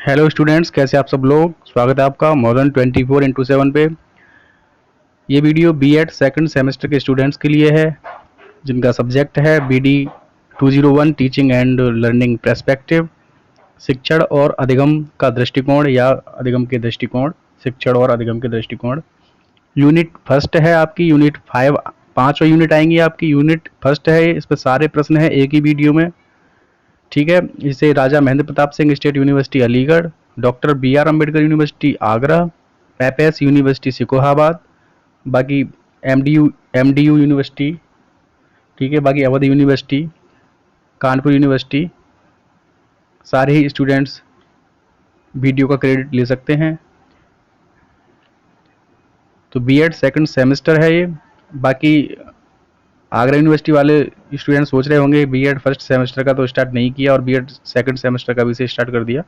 Hello students, कैसे आप सब लोग। स्वागत है आपका मॉडर्न 24x7 पे। ये वीडियो बीएड सेकंड सेमेस्टर के स्टूडेंट्स के लिए है जिनका सब्जेक्ट है BD 201 teaching and learning perspective, शिक्षण और अधिगम का दृष्टिकोण या अधिगम के दृष्टिकोण, शिक्षण और अधिगम के दृष्टिकोण। यूनिट फर्स्ट है आपकी, यूनिट 5, पाँचवा यूनिट आएंगी आपकी। यूनिट फर्स्ट है, इस पर सारे प्रश्न है एक ही वीडियो में, ठीक है। इसे Raja Mahendra Pratap Singh state university Aligarh, doctor B R Ambedkar university Agra, पैपेस यूनिवर्सिटी सिकोहाबाद, बाकी एमडीयू यूनिवर्सिटी, ठीक है, बाकी अवध यूनिवर्सिटी, कानपुर यूनिवर्सिटी। सारे ही स्टूडेंट्स वीडियो का क्रेडिट ले सकते हैं। तो बीएड सेकंड सेमेस्टर है ये। बाकी आगरा यूनिवर्सिटी वाले स्टूडेंट सोच रहे होंगे बीएड फर्स्ट सेमेस्टर का तो स्टार्ट नहीं किया और बीएड सेकंड सेमेस्टर का भी से स्टार्ट कर दिया,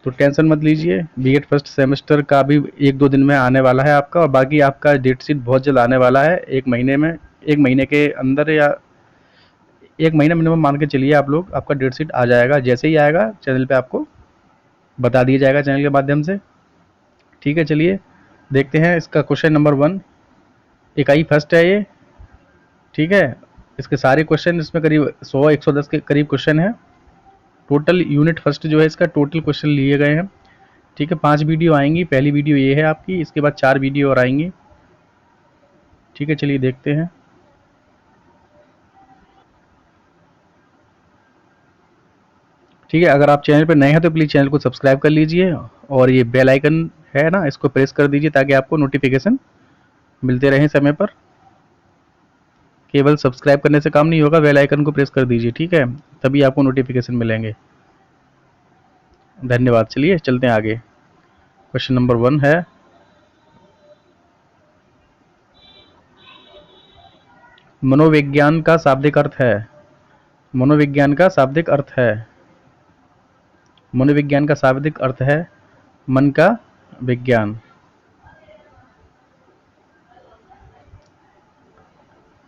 तो टेंशन मत लीजिए। बीएड फर्स्ट सेमेस्टर का भी 1-2 दिन में आने वाला है आपका, और बाकी आपका डेट शीट बहुत जल्द आने वाला है। 1 महीने में, 1 महीने के अंदर या 1 महीना मिनिमम मान के चलिए आप लोग, आपका डेट शीट आ जाएगा। जैसे ही आएगा चैनल पे आपको बता दिया जाएगा चैनल के माध्यम से, ठीक है। चलिए देखते हैं इसका क्वेश्चन नंबर 1। इकाई फर्स्ट है ये, ठीक है। इसके सारे क्वेश्चन, इसमें करीब 100-110 के करीब क्वेश्चन है। टोटल यूनिट फर्स्ट जो है इसका टोटल क्वेश्चन लिए गए हैं, ठीक है। 5 वीडियो आएंगी, पहली वीडियो ये है आपकी, इसके बाद 4 वीडियो और आएंगी, ठीक है। चलिए देखते हैं। ठीक है, अगर आप चैनल पर नए हैं तो प्लीज़ चैनल को सब्सक्राइब कर लीजिए और ये बेल आइकन है ना, इसको प्रेस कर दीजिए ताकि आपको नोटिफिकेशन मिलते रहें समय पर। केवल सब्सक्राइब करने से काम नहीं होगा, बेल आइकन को प्रेस कर दीजिए, ठीक है, तभी आपको नोटिफिकेशन मिलेंगे। धन्यवाद। चलिए चलते हैं आगे। क्वेश्चन नंबर 1 है, मनोविज्ञान का शाब्दिक अर्थ है। मनोविज्ञान का शाब्दिक अर्थ है, मनोविज्ञान का शाब्दिक अर्थ है मन का विज्ञान,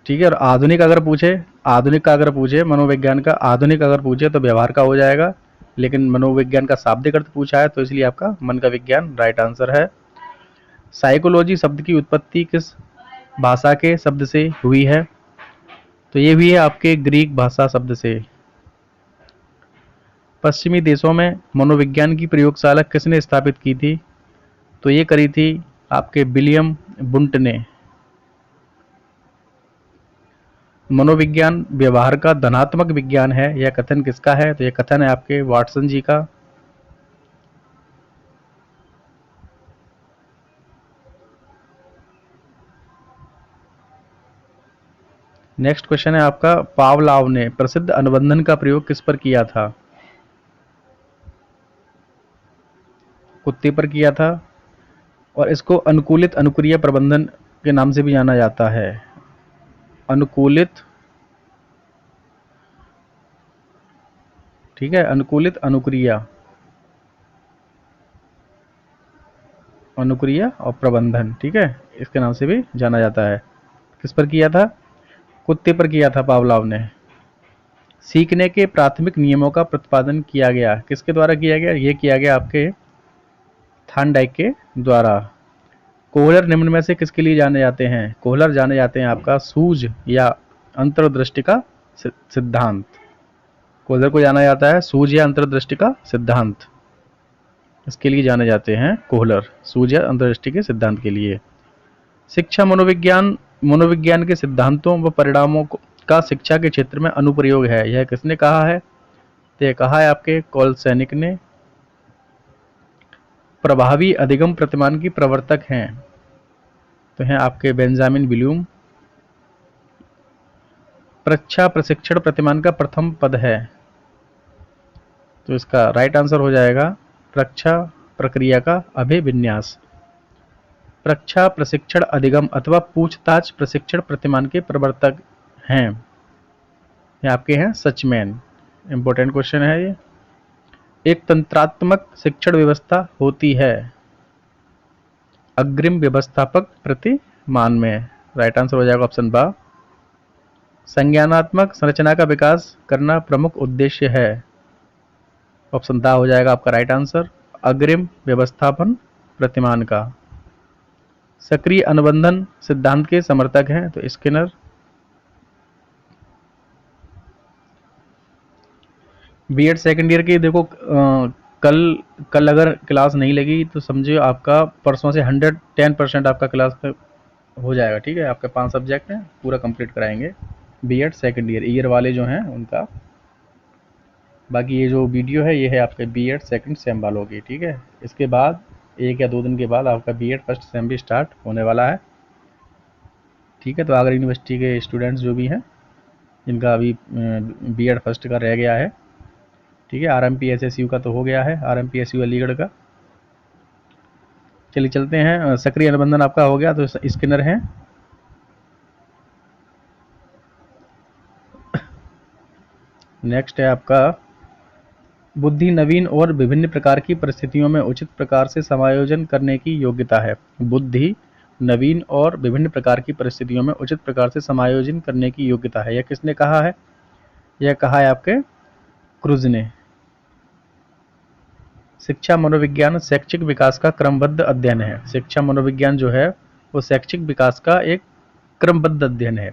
ठीक है। और आधुनिक अगर पूछे, आधुनिक का अगर पूछे, मनोविज्ञान का आधुनिक अगर पूछे तो व्यवहार का हो जाएगा, लेकिन मनोविज्ञान का शाब्दिक अर्थ पूछा है तो इसलिए आपका मन का विज्ञान राइट आंसर है। साइकोलॉजी शब्द की उत्पत्ति किस भाषा के शब्द से हुई है, तो ये भी है आपके ग्रीक भाषा शब्द से। पश्चिमी देशों में मनोविज्ञान की प्रयोगशाला किसने स्थापित की थी, तो ये करी थी आपके विलियम बुंट ने। मनोविज्ञान व्यवहार का धनात्मक विज्ञान है, यह कथन किसका है, तो यह कथन है आपके वाटसन जी का। नेक्स्ट क्वेश्चन है आपका, पावलाव ने प्रसिद्ध अनुबंधन का प्रयोग किस पर किया था, कुत्ते पर किया था, और इसको अनुकूलित अनुक्रिया प्रबंधन के नाम से भी जाना जाता है। अनुकूलित, ठीक है, अनुकूलित अनुक्रिया, अनुक्रिया और प्रबंधन, ठीक है, इसके नाम से भी जाना जाता है। किस पर किया था, कुत्ते पर किया था पावलाव ने। सीखने के प्राथमिक नियमों का प्रतिपादन किया गया, किसके द्वारा किया गया, ये किया गया आपके थार्नडाइक के द्वारा। कोहलर निम्न में से किसके लिए जाने जाते हैं, कोहलर जाने जाते हैं आपका सूझ या अंतर्दृष्टि का सिद्धांत। कोहलर को जाना जाता है सूझ या अंतर्दृष्टि का सिद्धांत, इसके लिए जाने जाते हैं कोहलर, सूझ या अंतर्दृष्टि के सिद्धांत के लिए। शिक्षा मनोविज्ञान, मनोविज्ञान के सिद्धांतों व परिणामों का शिक्षा के क्षेत्र में अनुप्रयोग है, यह किसने कहा है, तो यह कहा है आपके कोलसैनिक ने। प्रभावी अधिगम प्रतिमान की प्रवर्तक हैं, तो हैं आपके बेंजामिन ब्लूम। प्रच्छा प्रशिक्षण प्रतिमान का प्रथम पद है, तो इसका राइट आंसर हो जाएगा प्रच्छा प्रक्रिया का अभिविन्यास। प्रच्छा प्रशिक्षण अधिगम अथवा पूछताछ प्रशिक्षण प्रतिमान के प्रवर्तक हैं, ये आपके हैं सचमैन। इंपॉर्टेंट क्वेश्चन है ये। एक तंत्रात्मक शिक्षण व्यवस्था होती है अग्रिम व्यवस्थापक प्रतिमान में, राइट आंसर हो जाएगा ऑप्शन बा। संज्ञानात्मक संरचना का विकास करना प्रमुख उद्देश्य है, ऑप्शन दा हो जाएगा आपका राइट आंसर। अग्रिम व्यवस्थापन प्रतिमान का। सक्रिय अनुबंधन सिद्धांत के समर्थक हैं तो स्किनर। बीएड सेकंड ईयर की देखो कल कल अगर क्लास नहीं लगी तो समझिए आपका परसों से 110% आपका क्लास हो जाएगा। ठीक है, आपके 5 सब्जेक्ट हैं, पूरा कंप्लीट कराएंगे बीएड सेकंड ईयर वाले जो हैं उनका। बाकी ये जो वीडियो है ये है आपके बीएड सेकंड सेम वालों की। ठीक है, इसके बाद 1 या 2 दिन के बाद आपका बीएड फर्स्ट सेम भी स्टार्ट होने वाला है। ठीक है, तो आगरा यूनिवर्सिटी के स्टूडेंट्स जो भी हैं जिनका अभी बीएड फर्स्ट का रह गया है, ठीक है, आरएमपी एसएसयू का तो हो गया है, आरएमपी एसयू अलीगढ़ का। चलिए चलते हैं, सक्रिय अनुबंधन आपका हो गया तो स्किनर हैं। नेक्स्ट है आपका बुद्धि नवीन और विभिन्न प्रकार की परिस्थितियों में उचित प्रकार से समायोजन करने की योग्यता है। बुद्धि नवीन और विभिन्न प्रकार की परिस्थितियों में उचित प्रकार से समायोजन करने की योग्यता है। यह किसने कहा है? यह कहा है आपके क्रूज ने। शिक्षा मनोविज्ञान शैक्षिक विकास का क्रमबद्ध अध्ययन है। शिक्षा मनोविज्ञान जो है वो शैक्षिक विकास का एक क्रमबद्ध अध्ययन है।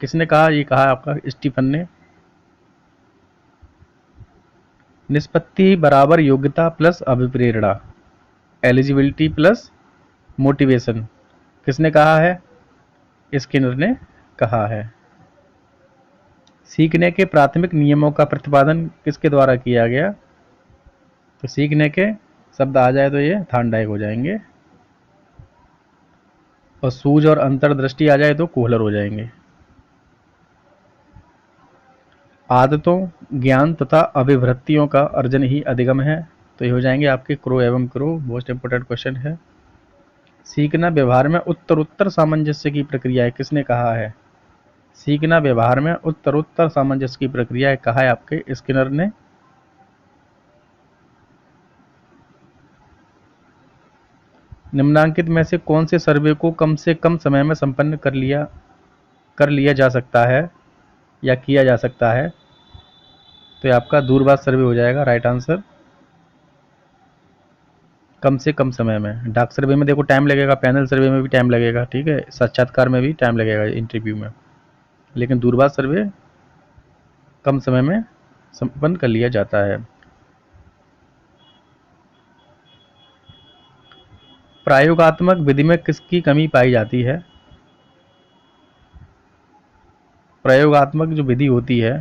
किसने कहा? ये कहा आपका स्टीफन ने। निष्पत्ति बराबर योग्यता प्लस अभिप्रेरणा, एलिजिबिलिटी प्लस मोटिवेशन, किसने कहा है? स्किनर ने कहा है। सीखने के प्राथमिक नियमों का प्रतिपादन किसके द्वारा किया गया? तो सीखने के शब्द आ जाए तो ये थार्नडाइक हो जाएंगे, और सूझ और अंतर्दृष्टि आ जाए तो कोहलर हो जाएंगे। आदतों, ज्ञान तथा अभिवृत्तियों का अर्जन ही अधिगम है, तो ये हो जाएंगे आपके क्रो एवं क्रो। मोस्ट इंपोर्टेंट क्वेश्चन है। सीखना व्यवहार में उत्तरोत्तर सामंजस्य की प्रक्रिया है, किसने कहा है? सीखना व्यवहार में उत्तरोत्तर सामंजस्य की प्रक्रिया है, कहा है आपके स्किनर ने। निम्नांकित में से कौन से सर्वे को कम से कम समय में संपन्न कर लिया जा सकता है या किया जा सकता है? तो ये आपका दूरभाष सर्वे हो जाएगा राइट आंसर। कम से कम समय में। डाक सर्वे में देखो टाइम लगेगा, पैनल सर्वे में भी टाइम लगेगा, ठीक है, साक्षात्कार में भी टाइम लगेगा इंटरव्यू में, लेकिन दूरभाष सर्वे कम समय में संपन्न कर लिया जाता है। प्रयोगात्मक विधि में किसकी कमी पाई जाती है? प्रयोगात्मक जो विधि होती है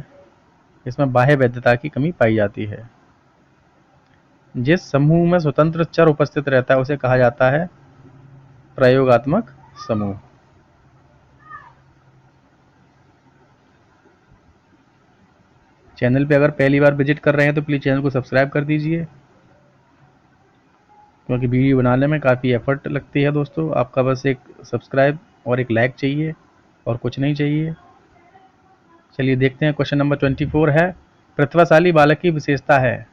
इसमें बाह्य वैधता की कमी पाई जाती है। जिस समूह में स्वतंत्र चर उपस्थित रहता है उसे कहा जाता है प्रयोगात्मक समूह। चैनल पे अगर पहली बार विजिट कर रहे हैं तो प्लीज़ चैनल को सब्सक्राइब कर दीजिए, क्योंकि वीडियो बनाने में काफ़ी एफर्ट लगती है दोस्तों। आपका बस एक सब्सक्राइब और एक लाइक चाहिए और कुछ नहीं चाहिए। चलिए देखते हैं, क्वेश्चन नंबर 24 है, प्रतिभाशाली बालक की विशेषता है।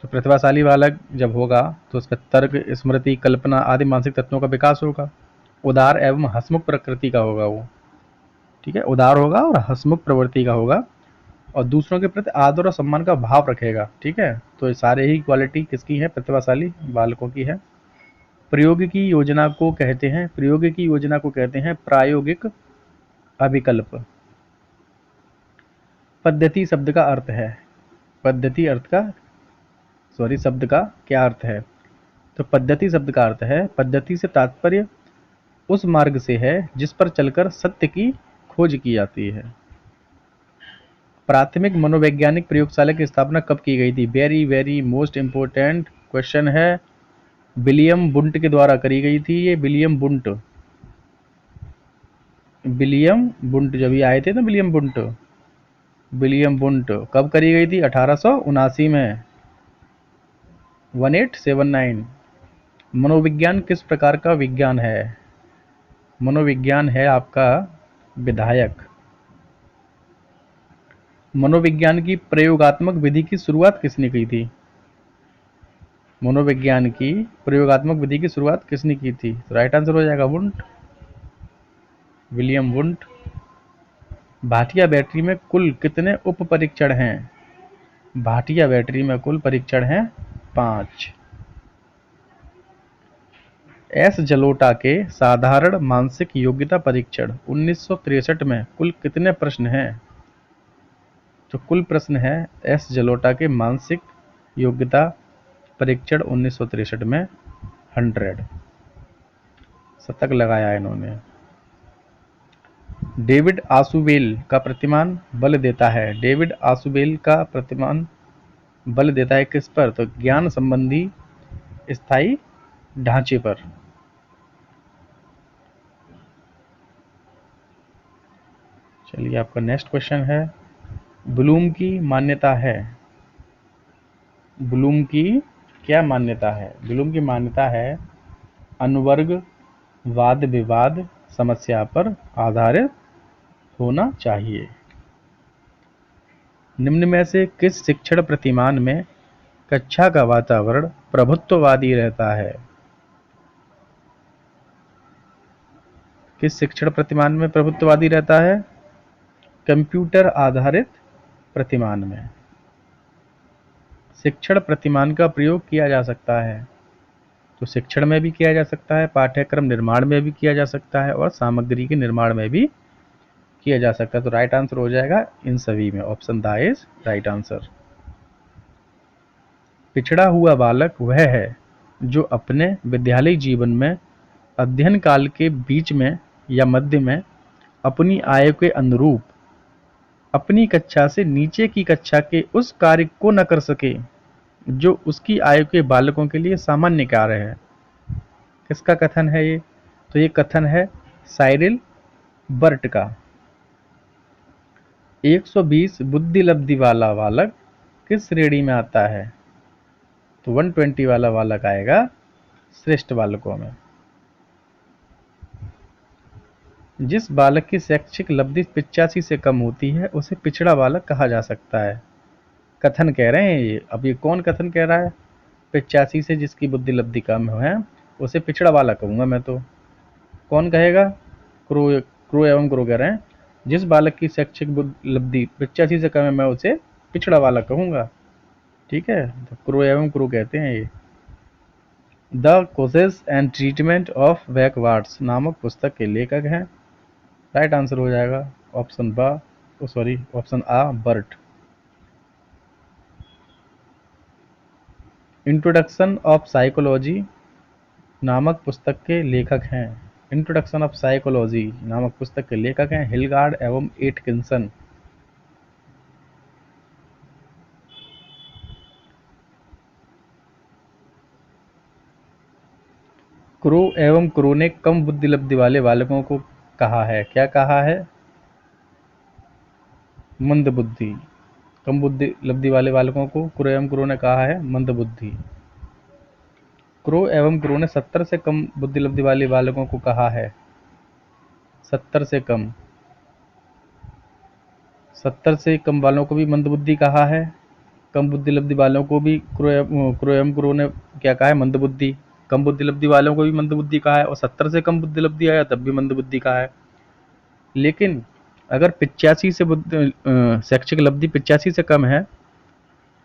तो प्रतिभाशाली बालक जब होगा तो उसका तर्क, स्मृति, कल्पना आदि मानसिक तत्वों का विकास होगा। उदार एवं हंसमुख प्रकृति का होगा वो, ठीक है, उदार होगा और हंसमुख प्रवृत्ति का होगा, और दूसरों के प्रति आदर और सम्मान का भाव रखेगा। ठीक है, तो ये सारे ही क्वालिटी किसकी है? प्रतिभाशाली बालकों की है। प्रयोग की योजना को कहते हैं, प्रयोग की योजना को कहते हैं प्रायोगिक अभिकल्प। पद्धति शब्द का अर्थ है, पद्धति अर्थ का शब्द का क्या अर्थ है? तो पद्धति शब्द का अर्थ है, पद्धति से तात्पर्य उस मार्ग से है जिस पर चलकर सत्य की खोज की जाती है। प्राथमिक मनोवैज्ञानिक प्रयोगशाला की स्थापना कब की गई थी? Very very most important question है। विलियम बुंट के द्वारा करी गई थी ये। विलियम बुंट जब ये आए थे ना, विलियम बुंट कब करी गई थी? 1879 में, 1879। मनोविज्ञान किस प्रकार का विज्ञान है? मनोविज्ञान है आपका विधायक। मनोविज्ञान की प्रयोगात्मक विधि की शुरुआत किसने की थी? मनोविज्ञान की प्रयोगात्मक विधि की शुरुआत किसने की थी? तो राइट आंसर हो जाएगा Wundt, William Wundt. Bhatia battery में कुल कितने उप परीक्षण हैं? भाटिया बैटरी में कुल परीक्षण हैं 5। एस जलोटा के साधारण मानसिक योग्यता परीक्षण 1963 में कुल कितने प्रश्न हैं? तो कुल प्रश्न है एस जलोटा के मानसिक योग्यता परीक्षण 1963 में 100। शतक लगाया इन्होंने। डेविड आशुबेल का प्रतिमान बल देता है। डेविड आशुबेल का प्रतिमान बल देता है किस पर? तो ज्ञान संबंधी स्थायी ढांचे पर। चलिए आपका नेक्स्ट क्वेश्चन है, ब्लूम की मान्यता है। ब्लूम की क्या मान्यता है? ब्लूम की मान्यता है अनुवर्ग वाद विवाद समस्या पर आधारित होना चाहिए। निम्न में से किस शिक्षण प्रतिमान में कक्षा का वातावरण प्रभुत्ववादी रहता है? किस शिक्षण प्रतिमान में प्रभुत्ववादी रहता है? कंप्यूटर आधारित प्रतिमान में। शिक्षण प्रतिमान का प्रयोग किया जा सकता है, तो शिक्षण में भी किया जा सकता है, पाठ्यक्रम निर्माण में भी किया जा सकता है और सामग्री के निर्माण में भी किया जा सकता है। तो राइट आंसर हो जाएगा इन सभी में, option the is right answer. पिछड़ा हुआ बालक वह है जो अपने विद्यालय जीवन में अध्ययन काल के बीच में या मध्य में अपनी आय के अनुरूप अपनी कक्षा से नीचे की कक्षा के उस कार्य को न कर सके जो उसकी आयु के बालकों के लिए सामान्य कार्य है। किसका कथन है ये? तो ये कथन है साइरिल बर्ट का। 120 बुद्धि लब्धि वाला बालक किस श्रेणी में आता है? तो 120 वाला बालक आएगा श्रेष्ठ बालकों में। जिस बालक की शैक्षिक लब्धि 85 से कम होती है उसे पिछड़ा बालक कहा जा सकता है। कथन कह रहे हैं ये। अब ये कौन कथन कह रहा है? 85 से जिसकी बुद्धि लब्धि कम है उसे पिछड़ा बालक कहूंगा मैं। तो कौन कहेगा? क्रो एवं क्रो कह रहे हैं जिस बालक की शैक्षिक लब्धि 85 से कम है मैं उसे पिछड़ा बालक कहूंगा। ठीक है, तो क्रो एवं क्रो कहते हैं ये। The causes and treatment of backwards नामक पुस्तक के लेखक हैं। राइट आंसर हो जाएगा ऑप्शन आ बर्ट। इंट्रोडक्शन ऑफ साइकोलॉजी नामक पुस्तक के लेखक हैं। इंट्रोडक्शन ऑफ साइकोलॉजी नामक पुस्तक के लेखक हैं हिलगार्ड एवं एटकिंसन। क्रो एवं क्रो ने कम बुद्धि लब्धि वाले बालकों को कहा है, क्या कहा है? मंद बुद्धि। कम बुद्धि लब्धि वाले बालकों को क्रो एवं क्रो ने कहा है मंद बुद्धि। क्रो एवं क्रो ने 70 से कम बुद्धि लब्धि वाले बालकों को कहा है 70 से कम। 70 से कम वालों को भी मंद बुद्धि कहा है। कम बुद्धि लब्धि वालों को भी क्रो एवं क्रो ने क्या कहा है? मंद बुद्धि। कम बुद्धि लब्धि वालों को भी मंद बुद्धि कहा है और 70 से कम बुद्धि लब्धि आया तब भी मंद बुद्धि कहा है। लेकिन अगर 85 से शैक्षिक लब्धि 85 से कम है,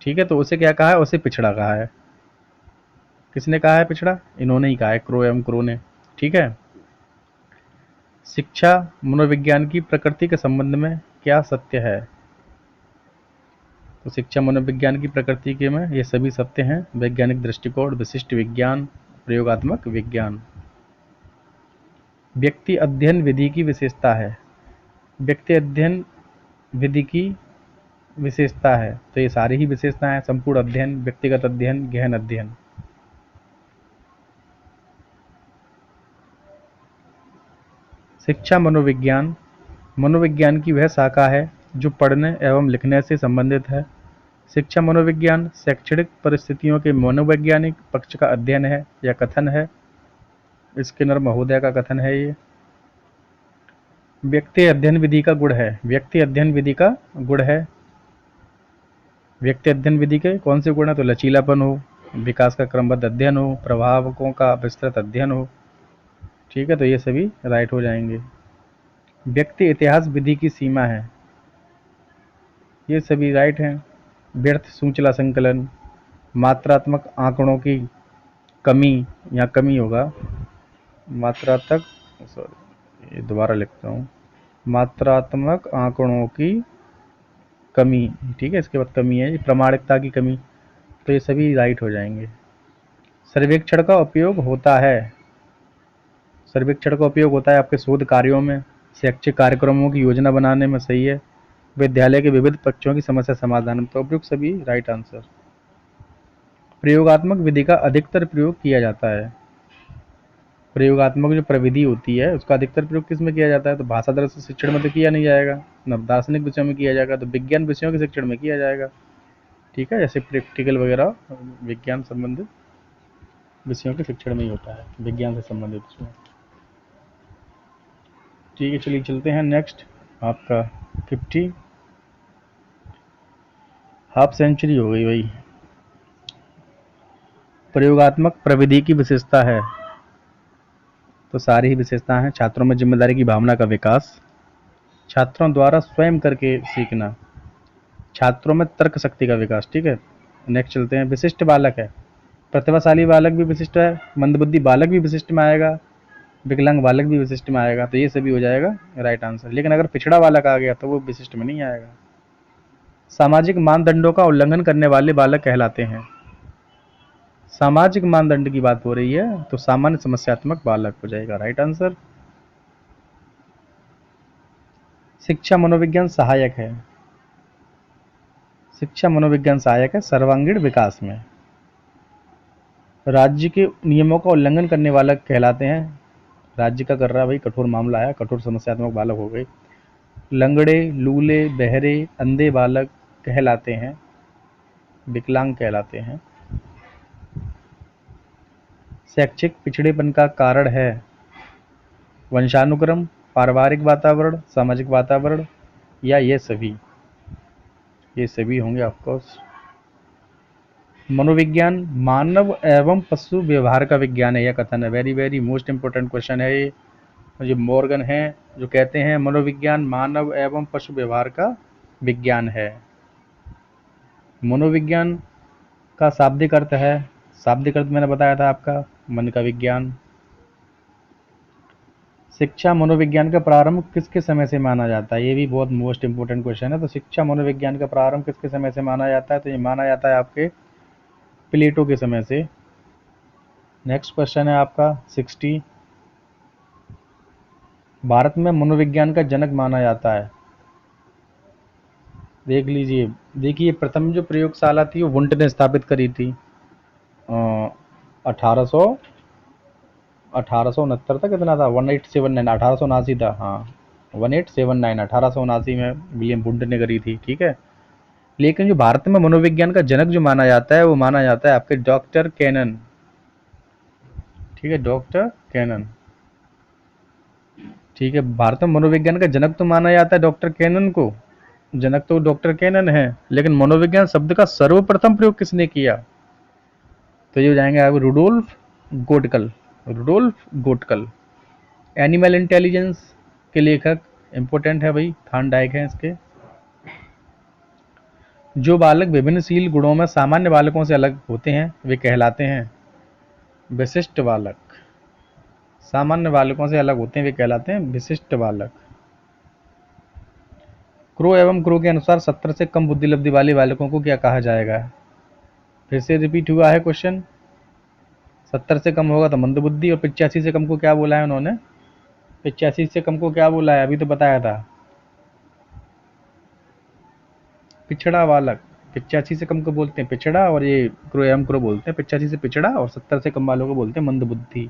ठीक है, तो उसे क्या कहा है? उसे पिछड़ा कहा है। किसने कहा है पिछड़ा? इन्होंने ही कहा है, क्रो एवं क्रो ने। ठीक है। शिक्षा मनोविज्ञान की प्रकृति के संबंध में क्या सत्य है? तो शिक्षा मनोविज्ञान की प्रकृति के में ये सभी सत्य हैं। वैज्ञानिक दृष्टिकोण, विशिष्ट विज्ञान, प्रयोगात्मक विज्ञान। व्यक्ति अध्ययन विधि की विशेषता है। व्यक्ति अध्ययन विधि की विशेषता है, तो ये सारी ही विशेषताएं हैं। संपूर्ण अध्ययन, व्यक्तिगत अध्ययन, गहन अध्ययन। शिक्षा मनोविज्ञान मनोविज्ञान की वह शाखा है जो पढ़ने एवं लिखने से संबंधित है। शिक्षा मनोविज्ञान शैक्षणिक परिस्थितियों के मनोवैज्ञानिक पक्ष का अध्ययन है या कथन है। स्किनर महोदय का कथन है ये। व्यक्ति अध्ययन विधि का गुण है। व्यक्ति अध्ययन विधि का गुण है। व्यक्ति अध्ययन विधि के कौन से गुण है? तो लचीलापन हो, विकास का क्रमबद्ध अध्ययन हो, प्रभावकों का विस्तृत अध्ययन हो। ठीक है, तो ये सभी राइट हो जाएंगे। व्यक्ति इतिहास विधि की सीमा है, ये सभी राइट हैं। व्यर्थ सूचना संकलन, मात्रात्मक आंकड़ों की कमी, या कमी होगा, मात्रात्मक, सॉरी ये दोबारा लिखता हूँ, मात्रात्मक आंकड़ों की कमी, ठीक है, इसके बाद कमी है, प्रामाणिकता की कमी, तो ये सभी राइट हो जाएंगे। सर्वेक्षण का उपयोग होता है, सर्वेक्षण का उपयोग होता है आपके शोध कार्यों में, शैक्षिक कार्यक्रमों की योजना बनाने में, सही है, विद्यालय के विविध पक्षों की समस्या समाधान में, तो उपयुक्त सभी राइट आंसर। प्रयोगात्मक विधि का अधिकतर प्रयोग किया जाता है, प्रयोगात्मक जो प्रविधि होती है उसका अधिकतर प्रयोग किस में किया जाता है, तो भाषा दर्शन शिक्षण में तो किया नहीं जाएगा, न दार्शनिक विषयों में किया जाएगा, तो विज्ञान विषयों के शिक्षण में किया जाएगा, ठीक है, जैसे प्रैक्टिकल वगैरह विज्ञान संबंधित विषयों के शिक्षण में ही होता है, विज्ञान से संबंधित विषय। ठीक है, चलिए चलते हैं नेक्स्ट, आपका 50, हाफ सेंचुरी हो गई भाई। प्रयोगात्मक प्रविधि की विशेषता है, तो सारी ही विशेषताएं हैं, छात्रों में जिम्मेदारी की भावना का विकास, छात्रों द्वारा स्वयं करके सीखना, छात्रों में तर्क शक्ति का विकास, ठीक है। नेक्स्ट चलते हैं, विशिष्ट बालक है, प्रतिभाशाली बालक भी विशिष्ट है, मंदबुद्धि बालक भी विशिष्ट में आएगा, विकलांग बालक भी विशिष्ट में आएगा, तो ये सभी हो जाएगा राइट आंसर। लेकिन अगर पिछड़ा बालक आ गया तो वो विशिष्ट में नहीं आएगा। सामाजिक मानदंडों का उल्लंघन करने वाले बालक कहलाते हैं, सामाजिक मानदंड की बात हो रही है तो सामान्य समस्यात्मक बालक हो जाएगा राइट आंसर। शिक्षा मनोविज्ञान सहायक है, शिक्षा मनोविज्ञान सहायक है सर्वांगीण विकास में। राज्य के नियमों का उल्लंघन करने वाले कहलाते हैं, राज्य का कर रहा है भाई, कठोर मामला है, कठोर समस्यात्मक बालक हो गए। लंगड़े, लूले, बहरे, अंधे बालक कहलाते हैं, विकलांग कहलाते हैं। शैक्षिक पिछड़ेपन का कारण है वंशानुक्रम, पारिवारिक वातावरण, सामाजिक वातावरण, या ये सभी होंगे ऑफकोर्स। मनोविज्ञान मानव एवं पशु व्यवहार का विज्ञान है, यह कथन है, very very most important question है ये। जो मॉर्गन है जो कहते हैं मनोविज्ञान मानव एवं पशु व्यवहार का विज्ञान है। मनोविज्ञान का शाब्दिक अर्थ है, शाब्दिक अर्थ मैंने बताया था आपका, मन का विज्ञान। शिक्षा मनोविज्ञान का प्रारंभ किसके समय से माना जाता है, ये भी बहुत मोस्ट इंपोर्टेंट क्वेश्चन है। तो शिक्षा मनोविज्ञान का प्रारंभ किसके समय से माना जाता है, तो ये माना जाता है आपके प्लेटो के समय से। नेक्स्ट क्वेश्चन है आपका 60, भारत में मनोविज्ञान का जनक माना जाता है, देख लीजिए, देखिए प्रथम जो प्रयोगशाला थी वो वुंट ने स्थापित करी थी 1869 तक, कितना था 1879, 1879 था, हाँ 1879, 1879 में विलियम वुंट ने करी थी, ठीक है। लेकिन जो भारत में मनोविज्ञान का जनक जो माना जाता है वो माना जाता है आपके डॉक्टर कैनन, ठीक है, डॉक्टर कैनन, ठीक है। भारत में मनोविज्ञान का जनक तो माना जाता है डॉक्टर कैनन को, जनक तो डॉक्टर कैनन है, लेकिन मनोविज्ञान शब्द का सर्वप्रथम प्रयोग किसने किया, तो ये हो जाएंगे आप रुडोल्फ गोटकल, रुडोल्फ गोटकल। एनिमल इंटेलिजेंस के लेखक इंपोर्टेंट है भाई, थार्नडाइक है इसके। जो बालक विभिन्नशील गुणों में सामान्य बालकों से अलग होते हैं वे कहलाते हैं विशिष्ट बालक, सामान्य बालकों से अलग होते हैं वे कहलाते हैं विशिष्ट बालक। क्रो एवं क्रो के अनुसार 70 से कम बुद्धिलब्धि वाले बालकों को क्या कहा जाएगा, फिर से रिपीट हुआ है क्वेश्चन, 70 से कम होगा तो मंदबुद्धि, और 85 से कम को क्या बोला है उन्होंने, 85 से कम को क्या बोला है, अभी तो बताया था पिछड़ा बालक, 85 से कम को बोलते हैं पिछड़ा, और ये क्रो एवं क्रो बोलते हैं 85 से पिछड़ा, और 70 से कम वालों को बोलते हैं मंदबुद्धि।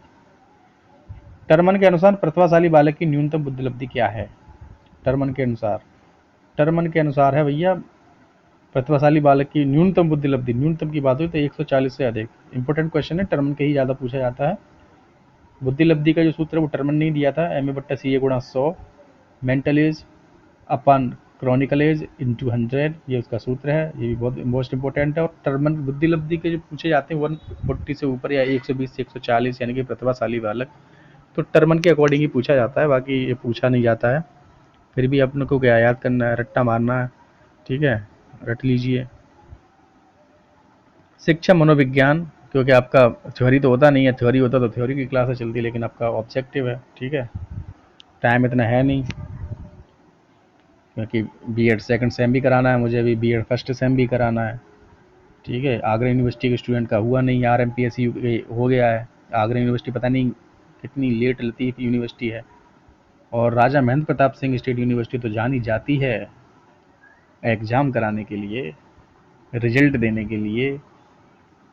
टर्मन के अनुसार प्रतिभाशाली बालक की न्यूनतम बुद्धिलब्धि क्या है, टर्मन के अनुसार, टर्मन के अनुसार है भैया प्रतिभाशाली बालक की न्यूनतम बुद्धिलब्धि, न्यूनतम की बात हुई तो 140 से अधिक। इंपॉर्टेंट क्वेश्चन है, टर्मन के ही ज़्यादा पूछा जाता है। बुद्धिलब्धि का जो सूत्र है वो टर्मन नहीं दिया था, MA/CA × 100, मेंटल एज अपन क्रॉनिकल एज इंटू 100, ये उसका सूत्र है, ये भी बहुत मोस्ट इंपॉर्टेंट है। और टर्मन बुद्धिलब्धि के जो पूछे जाते हैं 140 से ऊपर या 120 से 140, यानी कि प्रतिभाशाली बालक, तो टर्मन के अकॉर्डिंग ही पूछा जाता है, बाकी ये पूछा नहीं जाता है। फिर भी अपने को क्या याद करना है, रट्टा मारना है, ठीक है, रट लीजिए। शिक्षा मनोविज्ञान, क्योंकि आपका थ्योरी तो होता नहीं है, थ्योरी होता तो थ्योरी की क्लासेस चलती, लेकिन आपका ऑब्जेक्टिव है, ठीक है, टाइम इतना है नहीं, क्योंकि बीएड सेकंड सेम भी कराना है मुझे, अभी बीएड फर्स्ट सेम भी कराना है, ठीक है। आगरा यूनिवर्सिटी के स्टूडेंट का हुआ नहीं, आरएमपीएससी हो गया है। आगरा यूनिवर्सिटी पता नहीं कितनी लेट लतीफ़ यूनिवर्सिटी है, और राजा महेंद्र प्रताप सिंह स्टेट यूनिवर्सिटी तो जानी जाती है एग्ज़ाम कराने के लिए, रिजल्ट देने के लिए,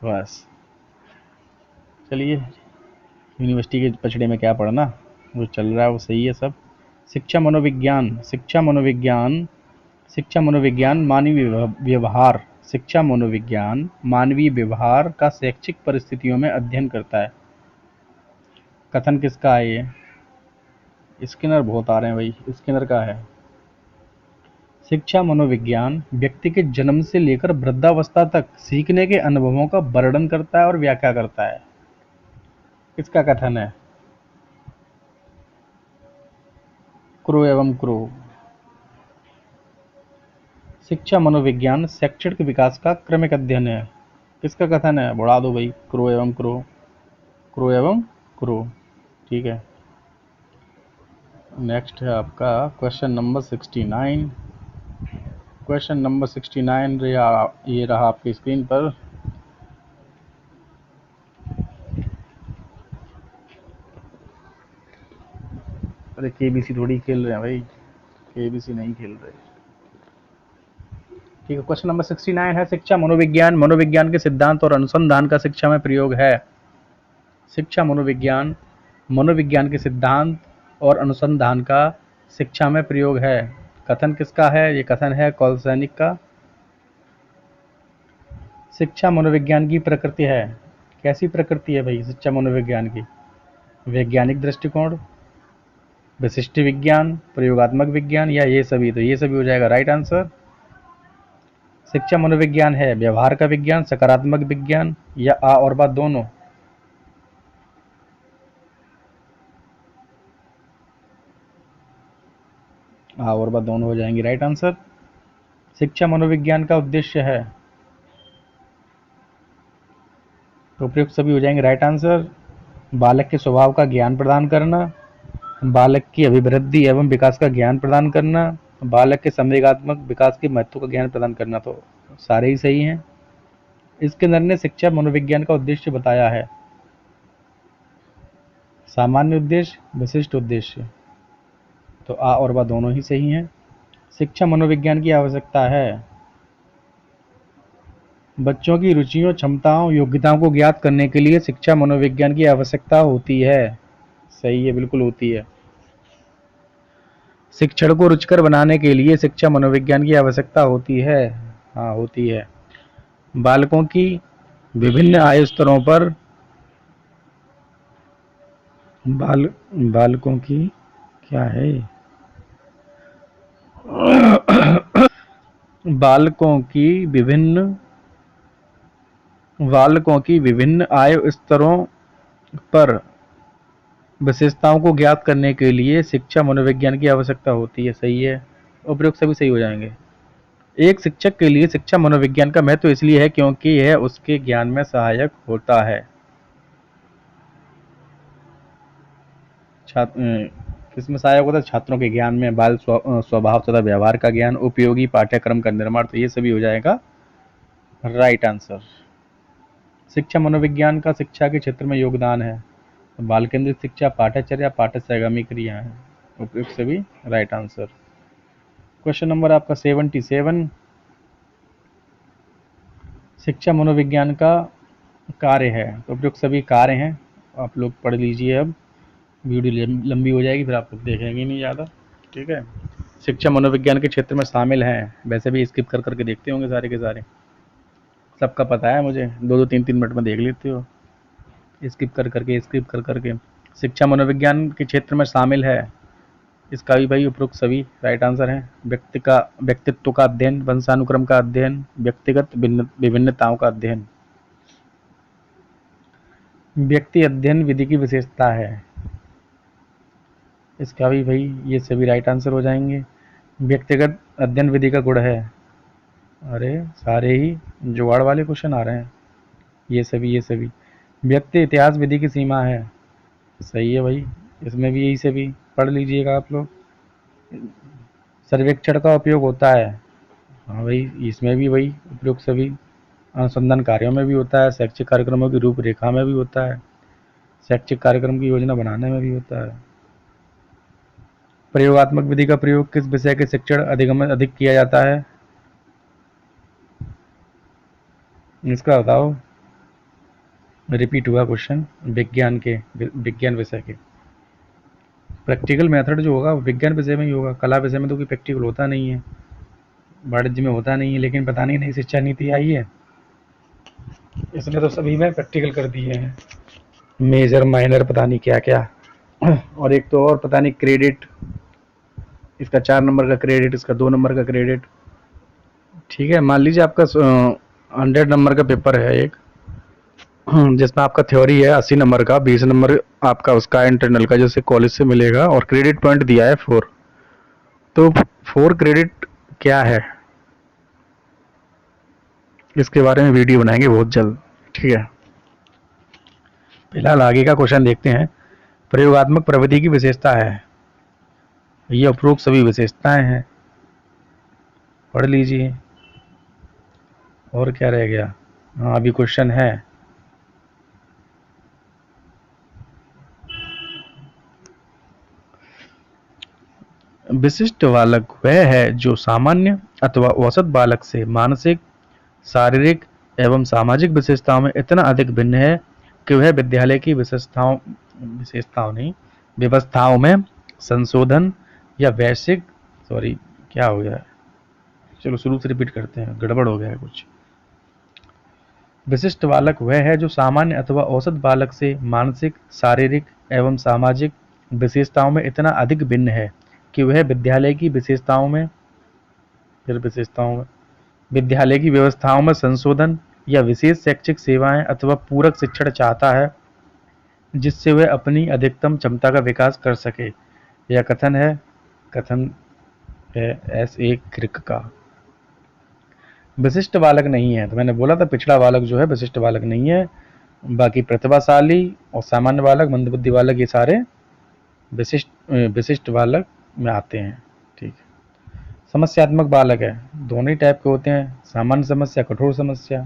बस। चलिए, यूनिवर्सिटी के पचड़े में क्या पढ़ना, जो चल रहा है वो सही है सब। शिक्षा मनोविज्ञान, शिक्षा मनोविज्ञान, शिक्षा मनोविज्ञान मानवीय व्यवहार, शिक्षा मनोविज्ञान मानवीय व्यवहार का शैक्षिक परिस्थितियों में अध्ययन करता है। कथन किसका है ये? स्किनर बहुत आ रहे हैं भाई, स्किनर का है। शिक्षा मनोविज्ञान व्यक्ति के जन्म से लेकर वृद्धावस्था तक सीखने के अनुभवों का वर्णन करता है और व्याख्या करता है। किसका कथन है? क्रो एवं क्रो। शिक्षा मनोविज्ञान शैक्षणिक विकास का क्रमिक अध्ययन है। किसका कथन है? बढ़ा दो भाई, क्रो एवं क्रो, क्रो एवं क्रो, ठीक है। नेक्स्ट है आपका क्वेश्चन नंबर 69। क्वेश्चन नंबर 69 ये रहा आपकी स्क्रीन पर। अरे केबीसी थोड़ी खेल रहे हैं भाई, केबीसी नहीं खेल रहे, ठीक है। क्वेश्चन नंबर 69 है, शिक्षा मनोविज्ञान मनोविज्ञान के सिद्धांत और अनुसंधान का शिक्षा में प्रयोग है। शिक्षा मनोविज्ञान मनोविज्ञान के सिद्धांत और अनुसंधान का शिक्षा में प्रयोग है। कथन किसका है? ये कथन है कौलसैनिक का। शिक्षा मनोविज्ञान की प्रकृति है। कैसी प्रकृति है भाई शिक्षा मनोविज्ञान की? वैज्ञानिक दृष्टिकोण, विशिष्ट विज्ञान, प्रयोगात्मक विज्ञान, या ये सभी? तो ये सभी हो जाएगा राइट आंसर। शिक्षा मनोविज्ञान है व्यवहार का विज्ञान, सकारात्मक विज्ञान, या आ और बा दोनों? आ और बा दोनों हो जाएंगे राइट आंसर। शिक्षा मनोविज्ञान का उद्देश्य है, तो उपयुक्त सभी हो जाएंगे राइट आंसर। बालक के स्वभाव का ज्ञान प्रदान करना, बालक की अभिवृद्धि एवं विकास का ज्ञान प्रदान करना, बालक के संवेगात्मक विकास के महत्व का ज्ञान प्रदान करना, तो सारे ही सही हैं। इसके अंदर ने शिक्षा मनोविज्ञान का उद्देश्य बताया है, सामान्य उद्देश्य, विशिष्ट उद्देश्य, तो आ और बा दोनों ही सही हैं। शिक्षा मनोविज्ञान की आवश्यकता है, बच्चों की रुचियों, क्षमताओं, योग्यताओं को ज्ञात करने के लिए शिक्षा मनोविज्ञान की आवश्यकता होती है। सही है, बिल्कुल होती है। शिक्षण को रुचिकर बनाने के लिए शिक्षा मनोविज्ञान की आवश्यकता होती है। हाँ, होती है। बालकों की विभिन्न आयु स्तरों पर बालकों की क्या है, बालकों की विभिन्न बालकों की विभिन्न आयु स्तरों पर विशेषताओं को ज्ञात करने के लिए शिक्षा मनोविज्ञान की आवश्यकता होती है। सही है, उपयुक्त सभी सही हो जाएंगे। एक शिक्षक के लिए शिक्षा मनोविज्ञान का महत्व इसलिए है क्योंकि यह उसके ज्ञान में सहायक होता है। छात्र किसमें सहायक होता है? छात्रों के ज्ञान में, बाल स्वभाव तथा व्यवहार का ज्ञान, उपयोगी पाठ्यक्रम का निर्माण, तो ये सभी हो जाएगा राइट आंसर। शिक्षा मनोविज्ञान का शिक्षा के क्षेत्र में योगदान है, तो बाल केंद्रित शिक्षा, पाठ्यचर्या, पाठ्यसहगामी क्रिया है, उपयुक्त सभी राइट आंसर। क्वेश्चन नंबर आपका 77, शिक्षा मनोविज्ञान का कार्य है, तो उपयुक्त सभी कार्य हैं। आप लोग पढ़ लीजिए, अब वीडियो लंबी हो जाएगी, फिर आप लोग देखेंगे नहीं ज़्यादा, ठीक है। शिक्षा मनोविज्ञान के क्षेत्र में शामिल हैं, वैसे भी स्किप कर करके देखते होंगे सारे के सारे, सबका पता है मुझे, 2-2 3-3 मिनट में देख लेते हो स्किप कर करके। शिक्षा मनोविज्ञान के क्षेत्र में शामिल है, इसका भी भाई उपरोक्त सभी राइट आंसर है। व्यक्तित्व का अध्ययन, वंशानुक्रम का अध्ययन, व्यक्तिगत विभिन्नताओं का अध्ययन, व्यक्ति अध्ययन विधि की विशेषता है, इसका भी भाई ये सभी राइट आंसर हो जाएंगे। व्यक्तिगत अध्ययन विधि का गुण है, अरे सारे ही जुगाड़ वाले क्वेश्चन आ रहे हैं। ये सभी व्यक्ति इतिहास विधि की सीमा है। सही है भाई, इसमें भी यही सभी पढ़ लीजिएगा आप लोग। सर्वेक्षण का उपयोग होता है, हाँ भाई इसमें भी वही उपयोग सभी अनुसंधान कार्यों में भी होता है, शैक्षिक कार्यक्रमों की रूपरेखा में भी होता है, शैक्षिक कार्यक्रम की योजना बनाने में भी होता है। प्रयोगात्मक विधि का प्रयोग किस विषय के शिक्षण अधिक किया जाता है? इसका बताओ, रिपीट हुआ क्वेश्चन। विज्ञान विषय के प्रैक्टिकल मेथड जो होगा विज्ञान विषय में ही होगा। कला विषय में तो कोई प्रैक्टिकल होता नहीं है, वाणिज्य में होता नहीं है, लेकिन पता नहीं नई शिक्षा नीति आई है इसने तो सभी में प्रैक्टिकल कर दिए हैं, मेजर माइनर पता नहीं क्या क्या। और एक तो और पता नहीं क्रेडिट, इसका 4 नंबर का क्रेडिट, इसका 2 नंबर का क्रेडिट। ठीक है, मान लीजिए आपका 100 नंबर का पेपर है एक, जिसमें आपका थ्योरी है 80 नंबर का, 20 नंबर आपका उसका इंटरनल का जैसे कॉलेज से मिलेगा, और क्रेडिट पॉइंट दिया है 4। तो 4 क्रेडिट क्या है, इसके बारे में वीडियो बनाएंगे बहुत जल्द। ठीक है, फिलहाल आगे का क्वेश्चन देखते हैं। प्रयोगात्मक प्रविधि की विशेषता है, ये उपरोक्त सभी विशेषताएं हैं, पढ़ लीजिए। और क्या रह गया? हाँ अभी क्वेश्चन है, विशिष्ट बालक वह है जो सामान्य अथवा औसत बालक से मानसिक, शारीरिक एवं सामाजिक विशेषताओं में इतना अधिक भिन्न है कि वह विद्यालय की विशेषताओं नहीं, व्यवस्थाओं में संशोधन या वैश्विक, सॉरी क्या हो गया है, चलो शुरू से रिपीट करते हैं, गड़बड़ हो गया है कुछ। विशिष्ट बालक वह है जो सामान्य अथवा औसत बालक से मानसिक, शारीरिक एवं सामाजिक विशेषताओं में इतना अधिक भिन्न है कि वह विद्यालय की विद्यालय की व्यवस्थाओं में संशोधन या विशेष शैक्षिक सेवाएं अथवा पूरक शिक्षण चाहता है, जिससे वह अपनी अधिकतम क्षमता का विकास कर सके। यह कथन है S.A. क्रिक का। विशिष्ट बालक नहीं है, तो मैंने बोला था पिछड़ा बालक जो है विशिष्ट बालक नहीं है। बाकी प्रतिभाशाली और सामान्य बालक, मंदबुद्धि बालक, ये सारे विशिष्ट बालक में आते हैं। ठीक है, समस्यात्मक बालक है, दोनों ही टाइप के होते हैं, सामान्य समस्या, कठोर समस्या,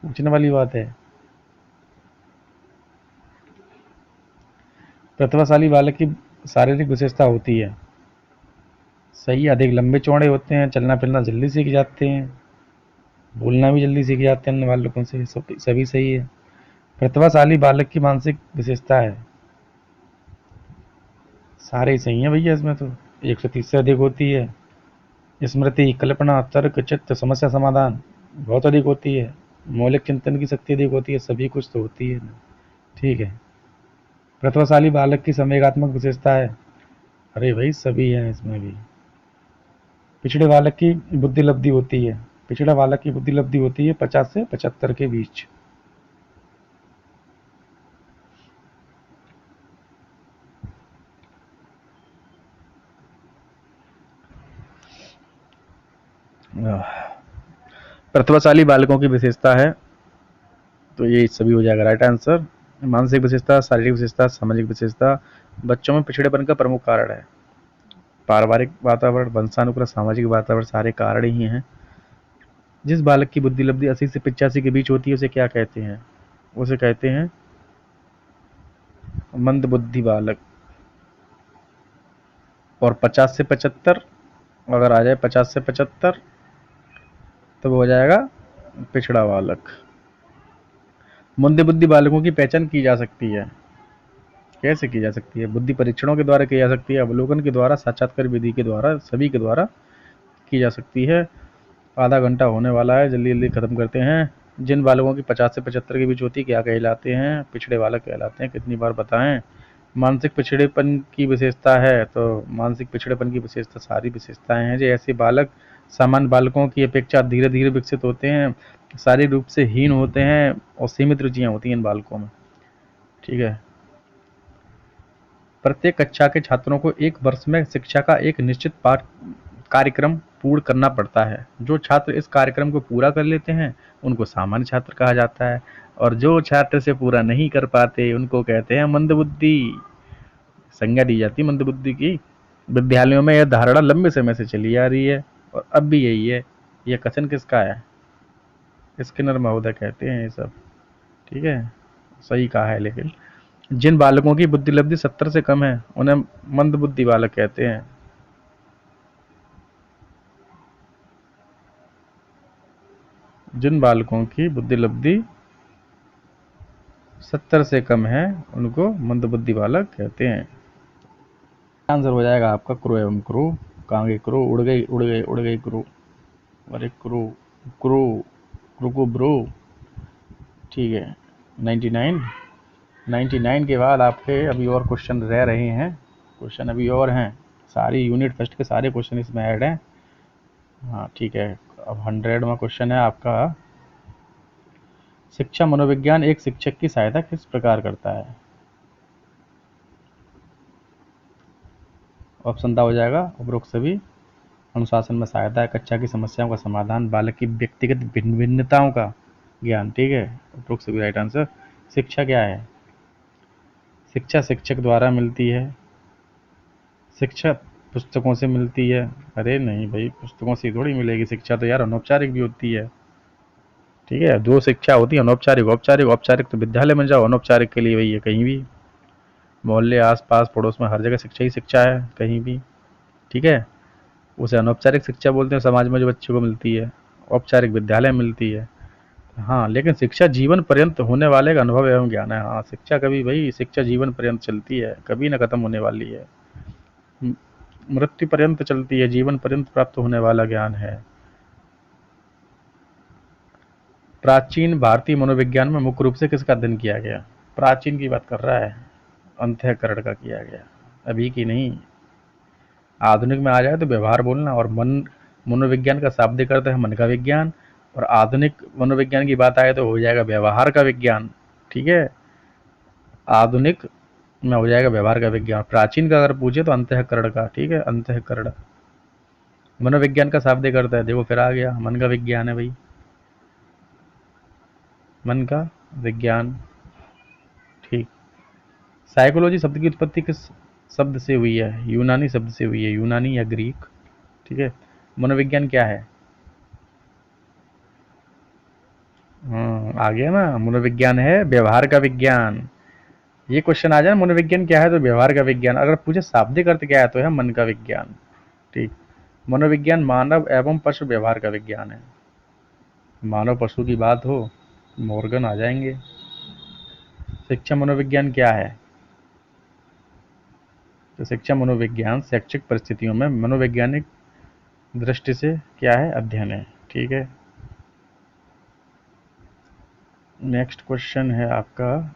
पूछने वाली बात है। प्रतिभाशाली बालक की शारीरिक विशेषता होती है, सही, अधिक लंबे चौड़े होते हैं, चलना फिरना जल्दी सीख जाते हैं, बोलना भी जल्दी सीख जाते हैं अन्य बालकों से, सभी सही है। प्रतिभाशाली बालक की मानसिक विशेषता है, सारे ही सही हैं भैया, इसमें तो 130 से अधिक होती है। स्मृति, कल्पना, तर्क, चित्त, समस्या समाधान बहुत अधिक होती है। मौलिक चिंतन की शक्ति अधिक होती है, सभी कुछ तो होती है ना। ठीक है, प्रतिभाशाली बालक की संवेगात्मक विशेषता है, अरे भाई सभी हैं इसमें भी। पिछड़े बालक की बुद्धि लब्धि होती है, पिछड़ा बालक की बुद्धि लब्धि होती है 50 से 75 के बीच। प्रतिभाशाली बालकों की विशेषता है, तो ये सभी हो जाएगा राइट आंसर। मानसिक विशेषता, शारीरिक विशेषता, सामाजिक विशेषता बच्चों में पिछड़ेपन का प्रमुख कारण है। पारिवारिक वातावरण, वंशानुक्रम, सामाजिक वातावरण सारे कारण ही हैं। जिस बालक की बुद्धि लब्धि 80 से 85 के बीच होती है उसे क्या कहते हैं? उसे कहते हैं मंद बुद्धि बालक। और 50 से 75, अगर आ जाए 50 से 75 तो वो हो जाएगा पिछड़ा बालक। मंद बुद्धि बालकों की पहचान की जा सकती है, कैसे की जा सकती है? बुद्धि परीक्षणों के द्वारा की जा सकती है, अवलोकन के द्वारा, साक्षात्कार विधि के द्वारा, सभी के द्वारा की जा सकती है। आधा घंटा होने वाला है, जल्दी जल्दी खत्म करते हैं। जिन बालकों की 50 से 75 के बीच होती है क्या कहलाते हैं? पिछड़े बालक कहलाते हैं। कितनी बार बताएं? मानसिक पिछड़ेपन की विशेषता है, तो मानसिक पिछड़ेपन की विशेषता सारी विशेषताएं हैं। जो ऐसे बालक सामान्य बालकों की अपेक्षा धीरे धीरे विकसित होते हैं, शारीरिक रूप से हीन होते हैं और सीमित रुचियां होती हैं इन बालकों में। ठीक है, प्रत्येक कक्षा के छात्रों को एक वर्ष में शिक्षा का एक निश्चित पाठ कार्यक्रम पूर्ण करना पड़ता है। जो छात्र इस कार्यक्रम को पूरा कर लेते हैं उनको सामान्य छात्र कहा जाता है, और जो छात्र इसे पूरा नहीं कर पाते उनको कहते हैं मंदबुद्धि। संज्ञा दी जाती है मंदबुद्धि की। विद्यालयों में यह धारणा लंबे समय से चली आ रही है और अब भी यही है। यह कथन किसका है? स्किनर महोदय कहते हैं ये सब। ठीक है, सही कहा है। लेकिन जिन बालकों की बुद्धि लब्धि 70 से कम है उन्हें मंदबुद्धि बालक कहते हैं। जिन बालकों की बुद्धि लब्धि 70 से कम है उनको मंदबुद्धि बालक कहते हैं। आंसर हो जाएगा आपका क्रो एवं क्रो। कहाँ गई क्रो? उड़ गई उड़ गई उड़ गई क्रो। अरे क्रो, क्रो, क्रो ब्रो। ठीक है, 99। 99 के बाद आपके अभी और क्वेश्चन रह रहे हैं। क्वेश्चन अभी और हैं, सारी यूनिट फर्स्ट के सारे क्वेश्चन इसमें ऐड हैं। हाँ ठीक है, अब 100वां क्वेश्चन है आपका। शिक्षा मनोविज्ञान एक शिक्षक की सहायता किस प्रकार करता है? ऑप्शन दा हो जाएगा उपरोक्त सभी। अनुशासन में सहायता है, कक्षा की समस्याओं का समाधान, बालक की व्यक्तिगत भिन्न भिन्नताओं का ज्ञान। ठीक है, उपरोक्त सभी राइट आंसर। शिक्षा क्या है? शिक्षा शिक्षक द्वारा मिलती है। शिक्षा पुस्तकों से मिलती है। अरे नहीं भाई, पुस्तकों से थोड़ी मिलेगी शिक्षा, तो यार अनौपचारिक भी होती है। ठीक है, दो शिक्षा होती है, अनौपचारिक औपचारिक। औपचारिक तो विद्यालय में जाओ, अनौपचारिक के लिए वही है कहीं भी, मोहल्ले आस पास पड़ोस में हर जगह शिक्षा ही शिक्षा है कहीं भी। ठीक है, उसे अनौपचारिक शिक्षा बोलते हैं, समाज में जो बच्चों को मिलती है। औपचारिक विद्यालय में मिलती है। हाँ, लेकिन शिक्षा जीवन पर्यंत होने वाले का अनुभव एवं ज्ञान है। हाँ, शिक्षा कभी भाई, शिक्षा जीवन पर्यंत चलती है, कभी ना खत्म होने वाली है। मृत्यु पर्यंत चलती है, जीवन पर्यंत प्राप्त होने वाला ज्ञान है। प्राचीन भारतीय मनोविज्ञान में मुख्य रूप से किसका अध्ययन किया गया? प्राचीन की बात कर रहा है, अंतःकरण का किया गया, अभी की नहीं। आधुनिक में आ जाए तो व्यवहार बोलना, और मन, मनोविज्ञान का शाब्दिक अर्थ है मन का विज्ञान, और आधुनिक मनोविज्ञान की बात आए तो हो जाएगा व्यवहार का विज्ञान। ठीक है, आधुनिक में हो जाएगा व्यवहार का विज्ञान। प्राचीन का अगर पूछे तो अंतःकरण का। ठीक है, अंतःकरण। मनोविज्ञान का शाब्दिक अर्थ है, देखो फिर आ गया, मन का विज्ञान है भाई, मन का विज्ञान। ठीक। साइकोलॉजी शब्द की उत्पत्ति किस शब्द से हुई है? यूनानी शब्द से हुई है, यूनानी या ग्रीक। ठीक है, मनोविज्ञान क्या है? आ गया ना, मनोविज्ञान है व्यवहार का विज्ञान। ये क्वेश्चन आ जाए मनोविज्ञान क्या है तो व्यवहार का विज्ञान, अगर पूछे शाब्दिक अर्थ क्या है तो है मन का विज्ञान। ठीक। मनोविज्ञान मानव एवं पशु व्यवहार का विज्ञान है। मानव पशु की बात हो, मॉर्गन आ जाएंगे। शिक्षा मनोविज्ञान क्या है? तो शिक्षा मनोविज्ञान शैक्षिक परिस्थितियों में मनोवैज्ञानिक दृष्टि से क्या है? अध्ययन है। ठीक है, नेक्स्ट क्वेश्चन है आपका।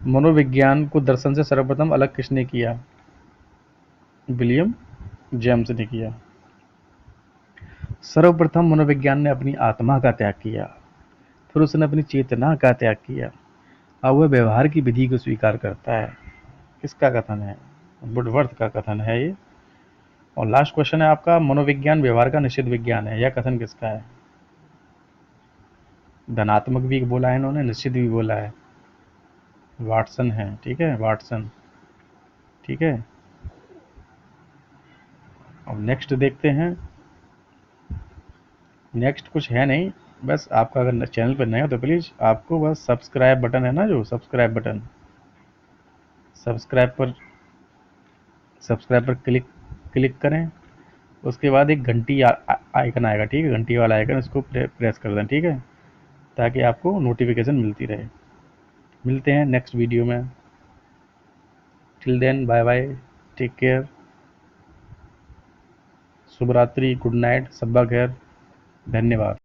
मनोविज्ञान को दर्शन से सर्वप्रथम अलग किसने किया? विलियम जेम्स ने किया। सर्वप्रथम मनोविज्ञान ने अपनी आत्मा का त्याग किया, फिर उसने अपनी चेतना का त्याग किया, अब वह व्यवहार की विधि को स्वीकार करता है। किसका कथन है? वुडवर्थ का कथन है ये। और लास्ट क्वेश्चन है आपका, मनोविज्ञान व्यवहार का निश्चित विज्ञान है, यह कथन किसका है? धनात्मक भी बोला है इन्होंने, निश्चित भी बोला है, वाटसन है। ठीक है, वाटसन। ठीक है, अब नेक्स्ट देखते हैं। नेक्स्ट कुछ है नहीं, बस आपका अगर चैनल पर नया हो तो प्लीज़ आपको बस सब्सक्राइब बटन है ना, जो सब्सक्राइब बटन, सब्सक्राइब पर क्लिक क्लिक करें। उसके बाद एक घंटी आइकन आएगा। ठीक है, घंटी वाला आइकन, इसको प्रेस कर दें। ठीक है, ताकि आपको नोटिफिकेशन मिलती रहे। मिलते हैं नेक्स्ट वीडियो में। Till then bye bye, take care, शुभ रात्रि, गुड नाइट, सब्बा खैर, धन्यवाद।